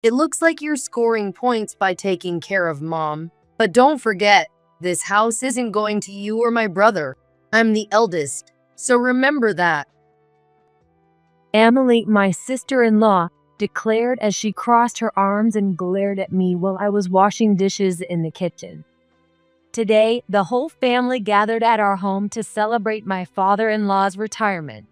It looks like you're scoring points by taking care of Mom. But don't forget, this house isn't going to you or my brother. I'm the eldest, so remember that. Emily, my sister-in-law, declared as she crossed her arms and glared at me while I was washing dishes in the kitchen. Today, the whole family gathered at our home to celebrate my father-in-law's retirement.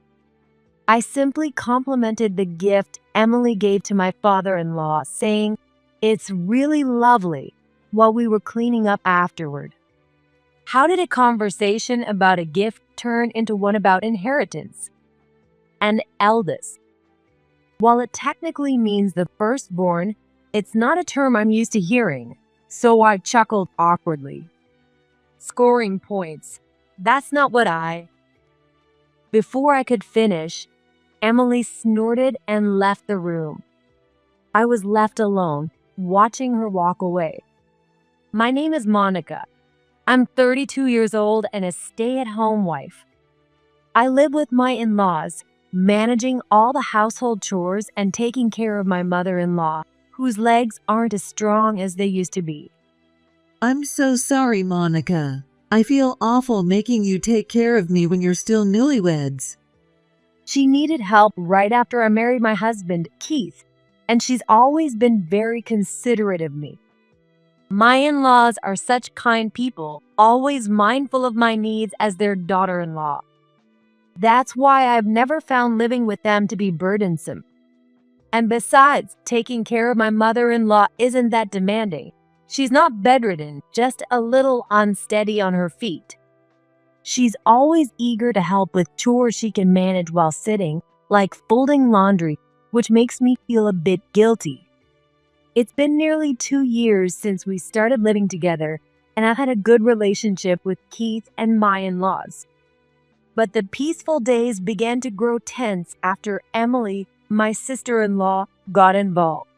I simply complimented the gift Emily gave to my father-in-law, saying, "It's really lovely," while we were cleaning up afterward. How did a conversation about a gift turn into one about inheritance? And eldest. While it technically means the firstborn, it's not a term I'm used to hearing, so I chuckled awkwardly. Scoring points. That's not what I... Before I could finish, Emily snorted and left the room. I was left alone, watching her walk away. My name is Monica. I'm 32 years old and a stay-at-home wife. I live with my in-laws, managing all the household chores and taking care of my mother-in-law, whose legs aren't as strong as they used to be. I'm so sorry, Monica. I feel awful making you take care of me when you're still newlyweds. She needed help right after I married my husband, Keith, and she's always been very considerate of me. My in-laws are such kind people, always mindful of my needs as their daughter-in-law. That's why I've never found living with them to be burdensome. And besides, taking care of my mother-in-law isn't that demanding. She's not bedridden, just a little unsteady on her feet. She's always eager to help with chores she can manage while sitting, like folding laundry, which makes me feel a bit guilty. It's been nearly 2 years since we started living together, and I've had a good relationship with Keith and my in-laws. But the peaceful days began to grow tense after Emily, my sister-in-law, got involved.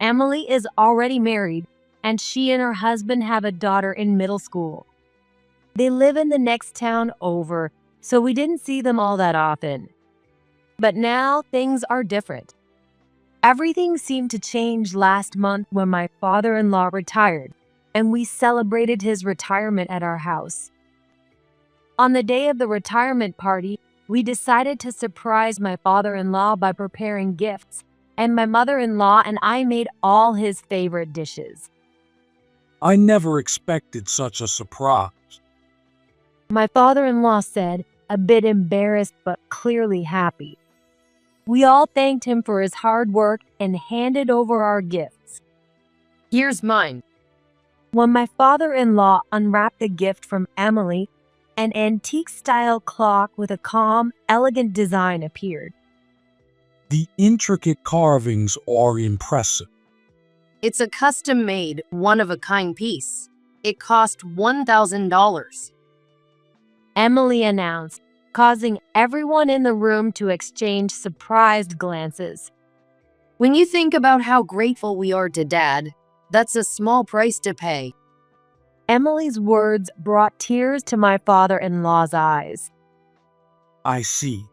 Emily is already married, and she and her husband have a daughter in middle school. They live in the next town over, so we didn't see them all that often. But now things are different. Everything seemed to change last month when my father-in-law retired, and we celebrated his retirement at our house. On the day of the retirement party, we decided to surprise my father-in-law by preparing gifts, and my mother-in-law and I made all his favorite dishes. I never expected such a surprise. My father-in-law said, a bit embarrassed but clearly happy. We all thanked him for his hard work and handed over our gifts. Here's mine. When my father-in-law unwrapped the gift from Emily, an antique-style clock with a calm, elegant design appeared. The intricate carvings are impressive. It's a custom-made, one-of-a-kind piece. It cost $1,000. Emily announced, causing everyone in the room to exchange surprised glances. When you think about how grateful we are to Dad, that's a small price to pay. Emily's words brought tears to my father-in-law's eyes. I see.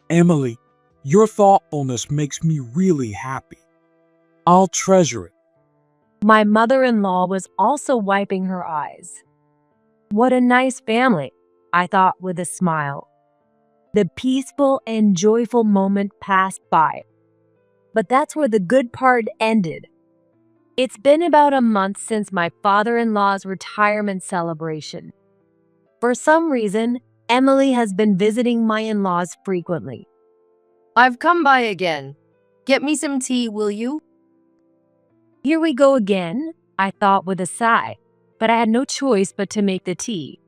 Emily, your thoughtfulness makes me really happy. I'll treasure it. My mother-in-law was also wiping her eyes. What a nice family, I thought with a smile. The peaceful and joyful moment passed by. But that's where the good part ended. It's been about a month since my father-in-law's retirement celebration. For some reason, Emily has been visiting my in-laws frequently. I've come by again. Get me some tea, will you? Here we go again, I thought with a sigh, but I had no choice but to make the tea.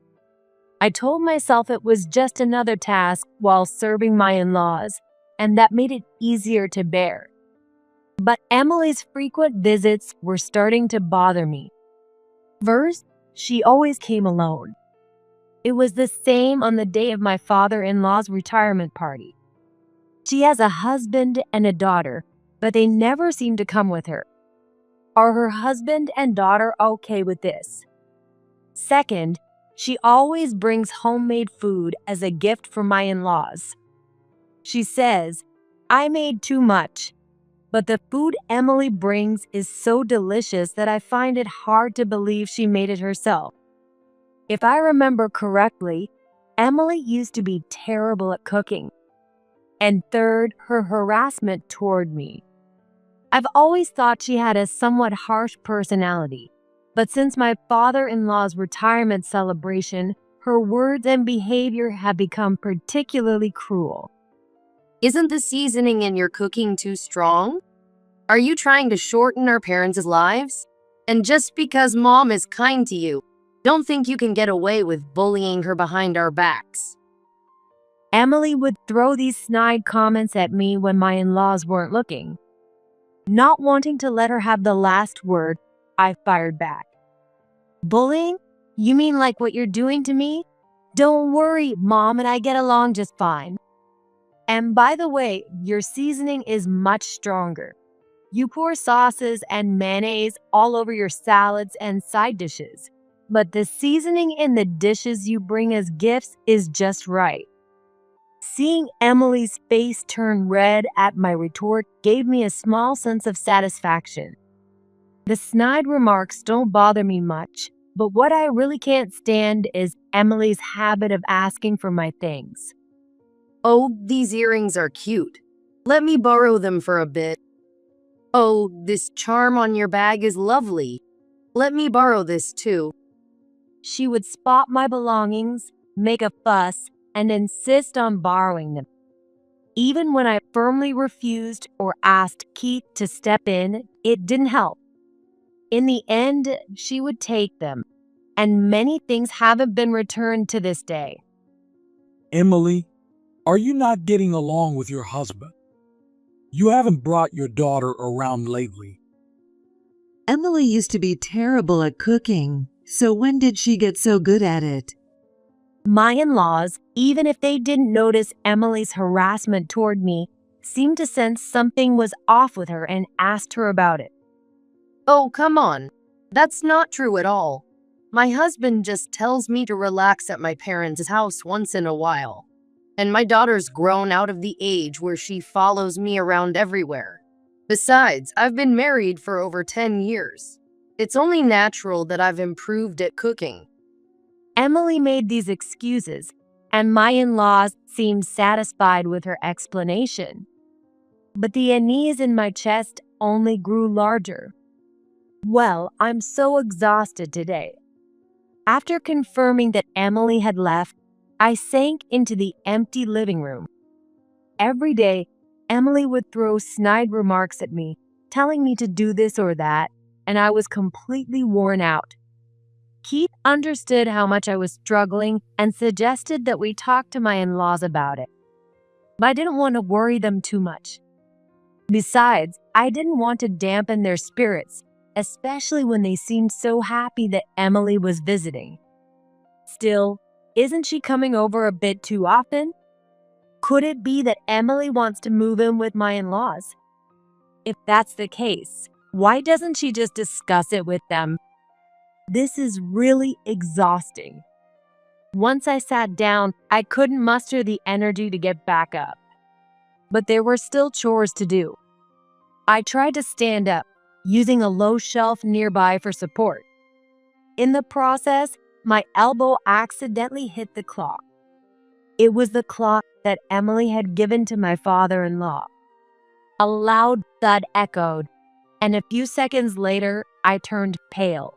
I told myself it was just another task while serving my in-laws, and that made it easier to bear. But Emily's frequent visits were starting to bother me. First, she always came alone. It was the same on the day of my father-in-law's retirement party. She has a husband and a daughter, but they never seem to come with her. Are her husband and daughter okay with this? Second, she always brings homemade food as a gift for my in-laws. She says, "I made too much," but the food Emily brings is so delicious that I find it hard to believe she made it herself. If I remember correctly, Emily used to be terrible at cooking. And third, her harassment toward me. I've always thought she had a somewhat harsh personality, but since my father-in-law's retirement celebration, her words and behavior have become particularly cruel. Isn't the seasoning in your cooking too strong? Are you trying to shorten our parents' lives? And just because mom is kind to you, don't think you can get away with bullying her behind our backs. Emily would throw these snide comments at me when my in-laws weren't looking. Not wanting to let her have the last word, I fired back. Bullying? You mean like what you're doing to me? Don't worry, Mom and I get along just fine. And by the way, your seasoning is much stronger. You pour sauces and mayonnaise all over your salads and side dishes. But the seasoning in the dishes you bring as gifts is just right. Seeing Emily's face turn red at my retort gave me a small sense of satisfaction. The snide remarks don't bother me much, but what I really can't stand is Emily's habit of asking for my things. Oh, these earrings are cute. Let me borrow them for a bit. Oh, this charm on your bag is lovely. Let me borrow this too. She would spot my belongings, make a fuss, and insist on borrowing them. Even when I firmly refused or asked Keith to step in, it didn't help. In the end, she would take them, and many things haven't been returned to this day. Emily, are you not getting along with your husband? You haven't brought your daughter around lately. Emily used to be terrible at cooking, so when did she get so good at it? My in-laws, even if they didn't notice Emily's harassment toward me, seemed to sense something was off with her and asked her about it. Oh, come on. That's not true at all. My husband just tells me to relax at my parents' house once in a while. And my daughter's grown out of the age where she follows me around everywhere. Besides, I've been married for over 10 years. It's only natural that I've improved at cooking. Emily made these excuses, and my in-laws seemed satisfied with her explanation. But the unease in my chest only grew larger. Well, I'm so exhausted today. After confirming that Emily had left, I sank into the empty living room. Every day, Emily would throw snide remarks at me, telling me to do this or that, and I was completely worn out. Keith understood how much I was struggling and suggested that we talk to my in-laws about it. But I didn't want to worry them too much. Besides, I didn't want to dampen their spirits, especially when they seemed so happy that Emily was visiting. Still, isn't she coming over a bit too often? Could it be that Emily wants to move in with my in-laws? If that's the case, why doesn't she just discuss it with them? This is really exhausting. Once I sat down, I couldn't muster the energy to get back up. But there were still chores to do. I tried to stand up, using a low shelf nearby for support. In the process, my elbow accidentally hit the clock. It was the clock that Emily had given to my father-in-law. A loud thud echoed, and a few seconds later, I turned pale.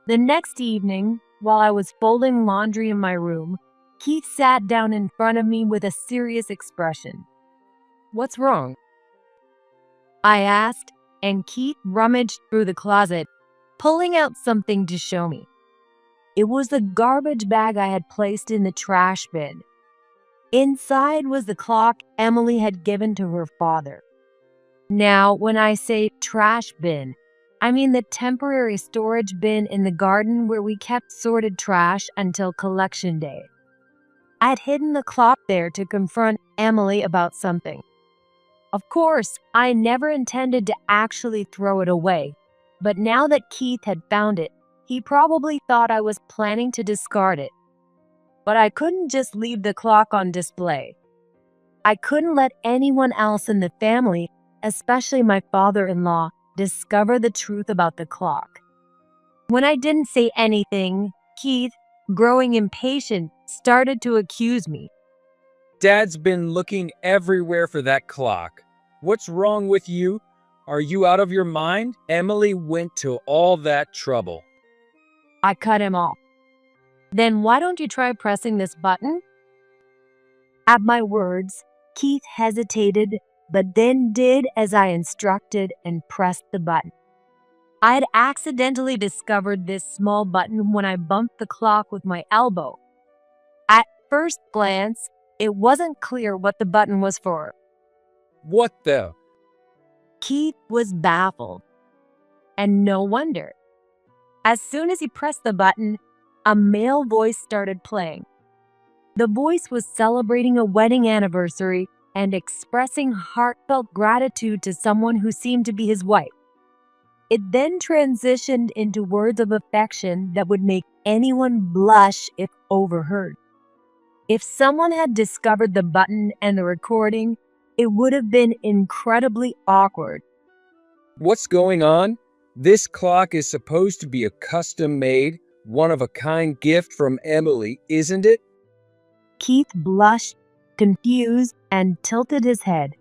The next evening, while I was folding laundry in my room, Keith sat down in front of me with a serious expression. "What's wrong?" I asked, and Keith rummaged through the closet, pulling out something to show me. It was the garbage bag I had placed in the trash bin. Inside was the clock Emily had given to her father. Now, when I say trash bin, I mean the temporary storage bin in the garden where we kept sorted trash until collection day. I'd hidden the clock there to confront Emily about something. Of course, I never intended to actually throw it away, but now that Keith had found it, he probably thought I was planning to discard it. But I couldn't just leave the clock on display. I couldn't let anyone else in the family, especially my father-in-law, discover the truth about the clock. When I didn't say anything, Keith, growing impatient, started to accuse me. Dad's been looking everywhere for that clock. What's wrong with you? Are you out of your mind? Emily went to all that trouble. I cut him off. Then why don't you try pressing this button? At my words, Keith hesitated, but then did as I instructed and pressed the button. I had accidentally discovered this small button when I bumped the clock with my elbow. At first glance, it wasn't clear what the button was for. What the? Keith was baffled. And no wonder. As soon as he pressed the button, a male voice started playing. The voice was celebrating a wedding anniversary and expressing heartfelt gratitude to someone who seemed to be his wife. It then transitioned into words of affection that would make anyone blush if overheard. If someone had discovered the button and the recording, it would have been incredibly awkward. What's going on? This clock is supposed to be a custom-made, one-of-a-kind gift from Emily, isn't it? Keith blushed, confused, and tilted his head.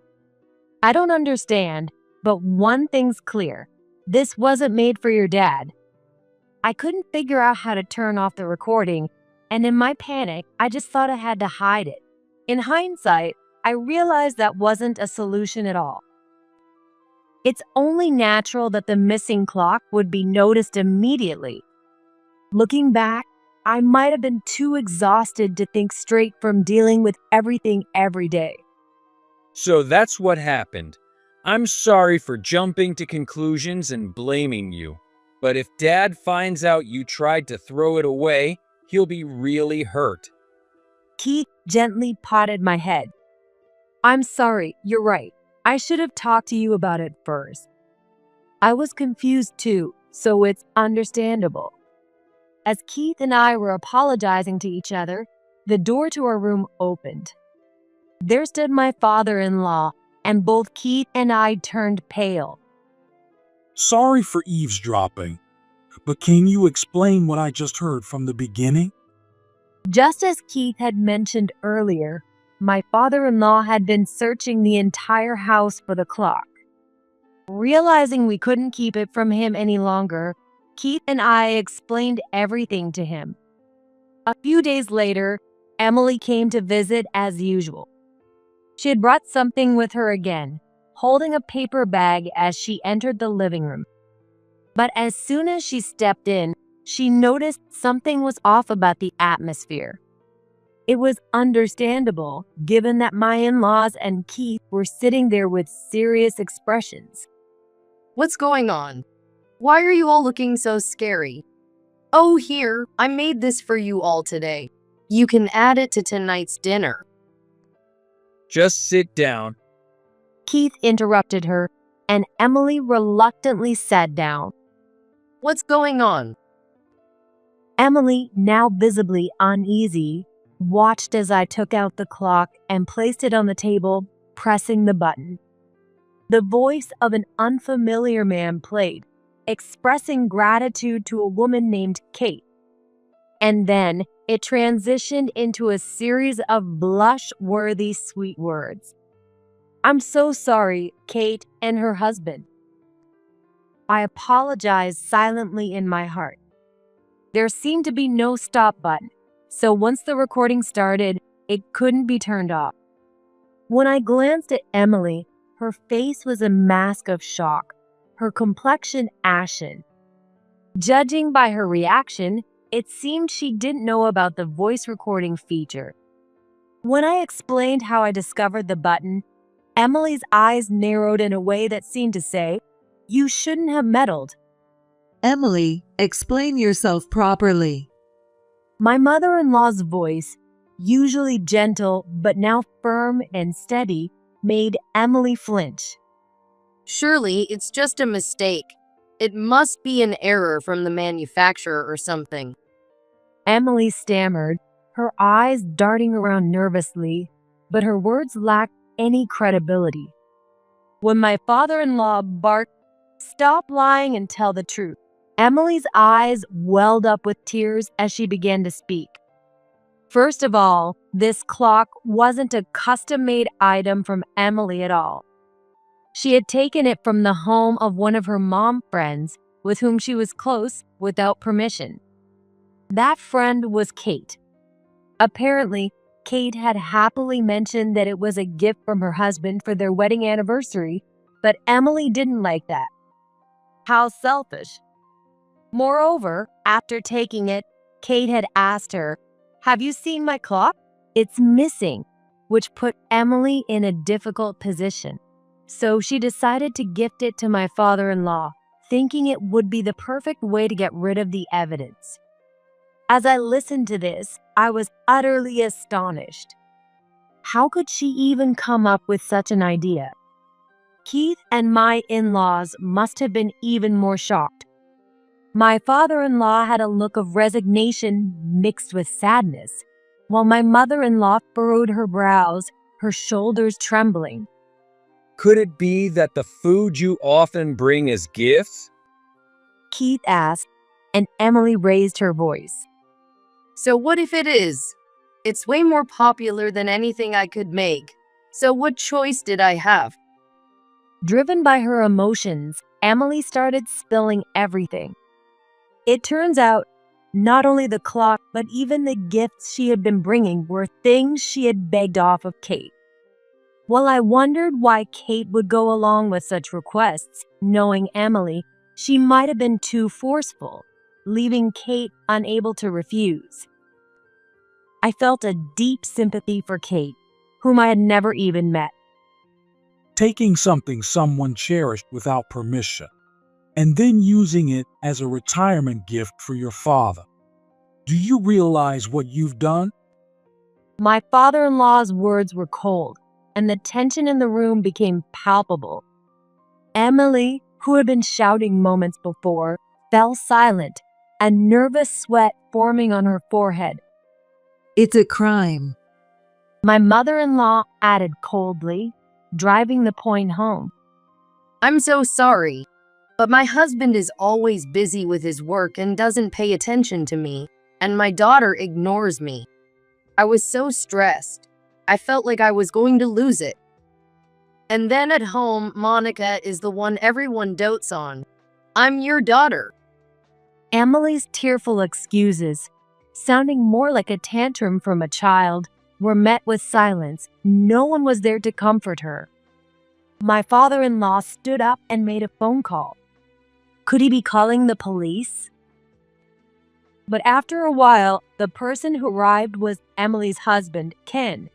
I don't understand, but one thing's clear. This wasn't made for your dad. I couldn't figure out how to turn off the recording, and in my panic, I just thought I had to hide it. In hindsight, I realized that wasn't a solution at all. It's only natural that the missing clock would be noticed immediately. Looking back, I might have been too exhausted to think straight from dealing with everything every day. So that's what happened. I'm sorry for jumping to conclusions and blaming you. But if Dad finds out you tried to throw it away, he'll be really hurt. Keith gently patted my head. I'm sorry, you're right. I should have talked to you about it first. I was confused too, so it's understandable. As Keith and I were apologizing to each other, the door to our room opened. There stood my father-in-law, and both Keith and I turned pale. Sorry for eavesdropping, but can you explain what I just heard from the beginning? Just as Keith had mentioned earlier, my father-in-law had been searching the entire house for the clock. Realizing we couldn't keep it from him any longer, Keith and I explained everything to him. A few days later, Emily came to visit as usual. She had brought something with her again, holding a paper bag as she entered the living room. But as soon as she stepped in, she noticed something was off about the atmosphere. It was understandable, given that my in-laws and Keith were sitting there with serious expressions. What's going on? Why are you all looking so scary? Oh, here, I made this for you all today. You can add it to tonight's dinner. Just sit down. Keith interrupted her, and Emily reluctantly sat down. What's going on? Emily, now visibly uneasy, watched as I took out the clock and placed it on the table, pressing the button. The voice of an unfamiliar man played, expressing gratitude to a woman named Kate. And then it transitioned into a series of blush-worthy sweet words. I'm so sorry, Kate and her husband. I apologized silently in my heart. There seemed to be no stop button, so once the recording started, it couldn't be turned off. When I glanced at Emily, her face was a mask of shock, her complexion ashen. Judging by her reaction, it seemed she didn't know about the voice recording feature. When I explained how I discovered the button, Emily's eyes narrowed in a way that seemed to say, "You shouldn't have meddled." Emily, explain yourself properly. My mother-in-law's voice, usually gentle but now firm and steady, made Emily flinch. Surely it's just a mistake. It must be an error from the manufacturer or something. Emily stammered, her eyes darting around nervously, but her words lacked any credibility. When my father-in-law barked, "Stop lying and tell the truth," Emily's eyes welled up with tears as she began to speak. First of all, this clock wasn't a custom-made item from Emily at all. She had taken it from the home of one of her mom friends with whom she was close without permission. That friend was Kate. Apparently, Kate had happily mentioned that it was a gift from her husband for their wedding anniversary, but Emily didn't like that. How selfish. Moreover, after taking it, Kate had asked her, "Have you seen my clock? It's missing," which put Emily in a difficult position. So she decided to gift it to my father-in-law, thinking it would be the perfect way to get rid of the evidence. As I listened to this, I was utterly astonished. How could she even come up with such an idea? Keith and my in-laws must have been even more shocked. My father-in-law had a look of resignation mixed with sadness, while my mother-in-law furrowed her brows, her shoulders trembling. Could it be that the food you often bring as gifts? Keith asked, and Emily raised her voice. So what if it is? It's way more popular than anything I could make. So what choice did I have? Driven by her emotions, Emily started spilling everything. It turns out, not only the clock, but even the gifts she had been bringing were things she had begged off of Kate. While I wondered why Kate would go along with such requests, knowing Emily, she might have been too forceful, leaving Kate unable to refuse. I felt a deep sympathy for Kate, whom I had never even met. Taking something someone cherished without permission, and then using it as a retirement gift for your father. Do you realize what you've done? My father-in-law's words were cold, and the tension in the room became palpable. Emily, who had been shouting moments before, fell silent, a nervous sweat forming on her forehead. It's a crime. My mother-in-law added coldly, driving the point home. I'm so sorry, but my husband is always busy with his work and doesn't pay attention to me, and my daughter ignores me. I was so stressed. I felt like I was going to lose it. And then at home, Monica is the one everyone dotes on. I'm your daughter. Emily's tearful excuses, sounding more like a tantrum from a child, were met with silence. No one was there to comfort her. My father-in-law stood up and made a phone call. Could he be calling the police? But after a while, the person who arrived was Emily's husband, Ken.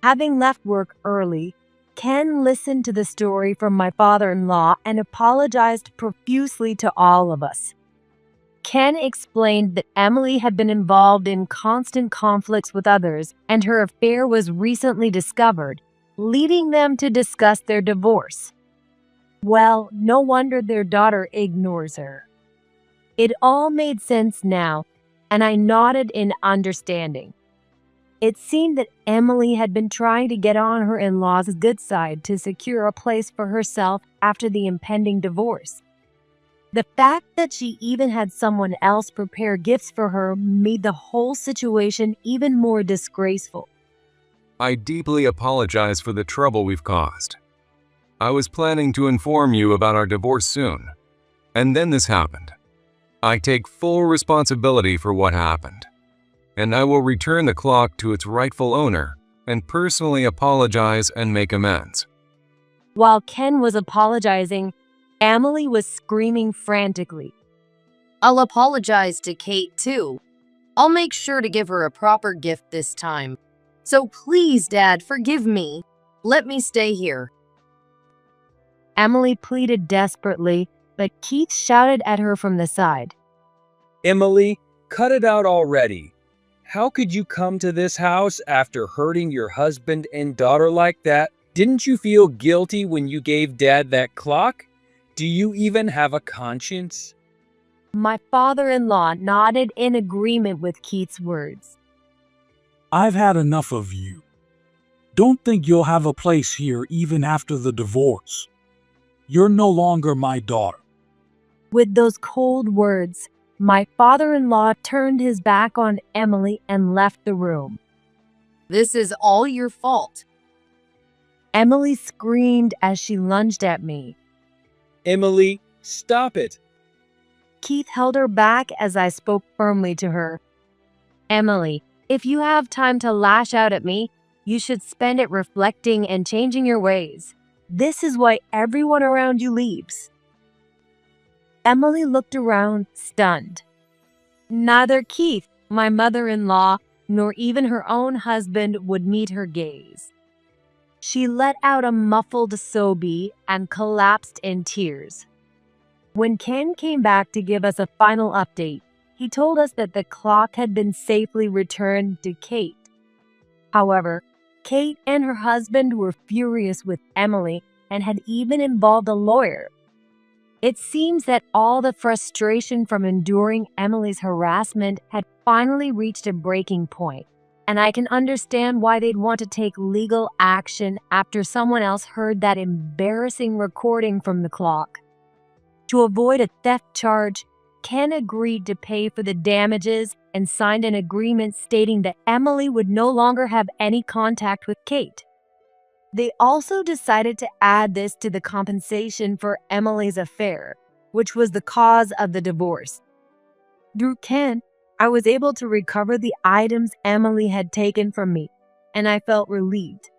Having left work early, Ken listened to the story from my father-in-law and apologized profusely to all of us. Ken explained that Emily had been involved in constant conflicts with others, and her affair was recently discovered, leading them to discuss their divorce. Well, no wonder their daughter ignores her. It all made sense now, and I nodded in understanding. It seemed that Emily had been trying to get on her in-laws' good side to secure a place for herself after the impending divorce. The fact that she even had someone else prepare gifts for her made the whole situation even more disgraceful. I deeply apologize for the trouble we've caused. I was planning to inform you about our divorce soon, and then this happened. I take full responsibility for what happened, and I will return the clock to its rightful owner and personally apologize and make amends. While Ken was apologizing, Emily was screaming frantically. I'll apologize to Kate too. I'll make sure to give her a proper gift this time. So please, Dad, forgive me. Let me stay here. Emily pleaded desperately, but Keith shouted at her from the side. Emily, cut it out already. How could you come to this house after hurting your husband and daughter like that? Didn't you feel guilty when you gave Dad that clock? Do you even have a conscience? My father-in-law nodded in agreement with Keith's words. I've had enough of you. don't think you'll have a place here even after the divorce. You're no longer my daughter. With those cold words, my father-in-law turned his back on Emily and left the room. This is all your fault. Emily screamed as she lunged at me. Emily, stop it. Keith held her back as I spoke firmly to her. Emily, if you have time to lash out at me, you should spend it reflecting and changing your ways. This is why everyone around you leaves. Emily looked around, stunned. Neither Keith, my mother-in-law, nor even her own husband would meet her gaze. She let out a muffled sob and collapsed in tears. When Ken came back to give us a final update, he told us that the clock had been safely returned to Kate. However, Kate and her husband were furious with Emily and had even involved a lawyer. It seems that all the frustration from enduring Emily's harassment had finally reached a breaking point, and I can understand why they'd want to take legal action after someone else heard that embarrassing recording from the clock. To avoid a theft charge, Ken agreed to pay for the damages and signed an agreement stating that Emily would no longer have any contact with Kate. They also decided to add this to the compensation for Emily's affair, which was the cause of the divorce. Through Ken, I was able to recover the items Emily had taken from me, and I felt relieved.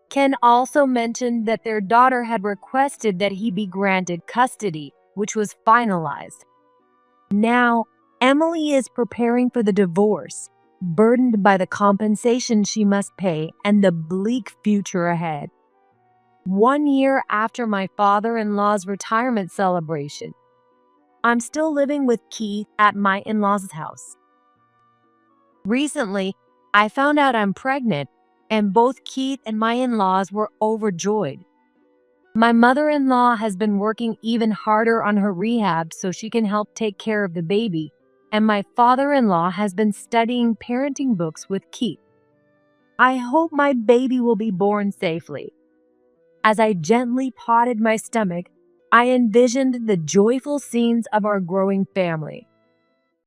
Ken also mentioned that their daughter had requested that he be granted custody, which was finalized. Now, Emily is preparing for the divorce, burdened by the compensation she must pay and the bleak future ahead. 1 year after my father-in-law's retirement celebration, I'm still living with Keith at my in-laws' house. Recently, I found out I'm pregnant, and both Keith and my in-laws were overjoyed. My mother-in-law has been working even harder on her rehab so she can help take care of the baby, and my father-in-law has been studying parenting books with Keith. I hope my baby will be born safely. As I gently patted my stomach, I envisioned the joyful scenes of our growing family.